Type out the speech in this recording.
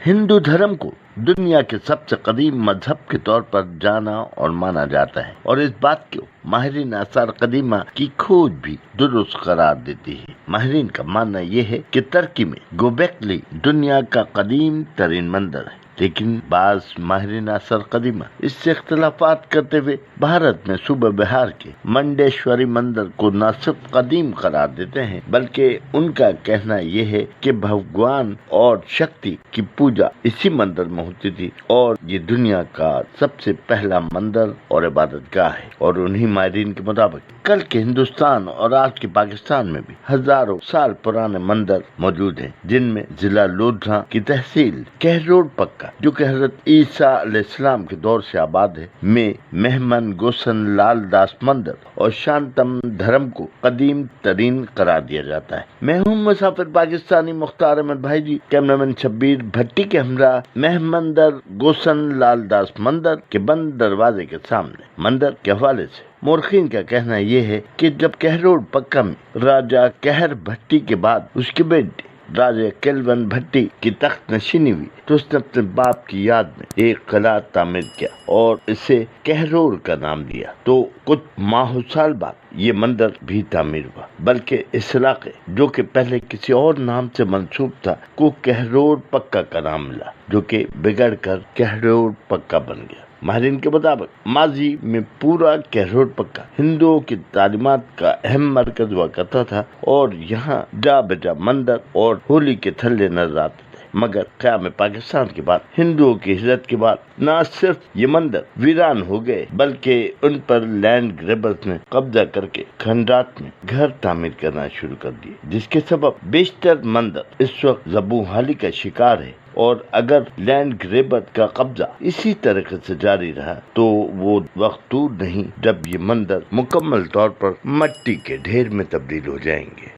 हिंदू धर्म को दुनिया के सबसे कदीम मजहब के तौर पर जाना और माना जाता है और इस बात को माहिरीन आसार कदीमा की खोज भी दुरुस्त करार देती है। माहिरीन का मानना यह है कि तुर्की में गोबेकली दुनिया का कदीम तरीन मंदिर है, लेकिन बाज माहिरीन आसार कदीमा इससे इख्तिलाफात करते हुए भारत में सूबे बिहार के मंडेश्वरी मंदिर को न सिर्फ कदीम करार देते हैं, बल्कि उनका कहना यह है कि भगवान और शक्ति की पूजा इसी मंदिर में होती थी और ये दुनिया का सबसे पहला मंदिर और इबादतगाह है। और उन्हीं माहिरीन के मुताबिक कल के हिंदुस्तान और आज के पाकिस्तान में भी हजारों साल पुराने मंदिर मौजूद हैं, जिनमें जिला लोधरा की तहसील कहरोड पक्का, जो कि हजरत ईसा अलैहिस्सलाम के दौर से आबाद है, में मेहमन गोसन लाल दास मंदिर और शांतम धर्म को कदीम तरीन करार दिया जाता है। मैं हूँ मुसाफिर पाकिस्तानी मुख्तार अहमद भाई जी, कैमरामैन शब्बीर भट्टी के हमरा मेहमंदर गोसन लाल दास मंदिर के बंद दरवाजे के सामने। मंदिर के हवाले से मोरखीन का कहना यह है कि जब कहरोड पक्का में राजा कहर भट्टी के बाद उसके बेटे राजा केलवन भट्टी की तख्त नशीनी हुई तो उसने अपने बाप की याद में एक किला तामीर किया और इसे कहरोड का नाम दिया। तो कुछ माह साल बाद ये मंदिर भी तामीर हुआ, बल्कि इस इलाके जो कि पहले किसी और नाम से मंसूब था को कहरोड पक्का का नाम मिला, जो कि बिगड़ कर कहरोड पक्का बन गया। माहिरीन के मुताबिक माजी में पूरा कहरोड पक्का हिंदुओं की तालीमात का अहम मरकज हुआ करता था और यहाँ जा बजा मंदिर और होली के थल्ले नजर आते थे। मगर क़याम पाकिस्तान के बाद हिंदुओं की हिजरत के बाद न सिर्फ ये मंदिर वीरान हो गए, बल्कि उन पर लैंड ग्रेबर्स ने कब्जा करके खंडात में घर तामीर करना शुरू कर दिए, जिसके सबब बेशतर मंदिर इस वक्त ज़बूहाली का शिकार है। और अगर लैंड ग्रेबर का कब्जा इसी तरीके से जारी रहा तो वो वक्त दूर नहीं जब ये मंदिर मुकम्मल तौर पर मिट्टी के ढेर में तब्दील हो जाएंगे।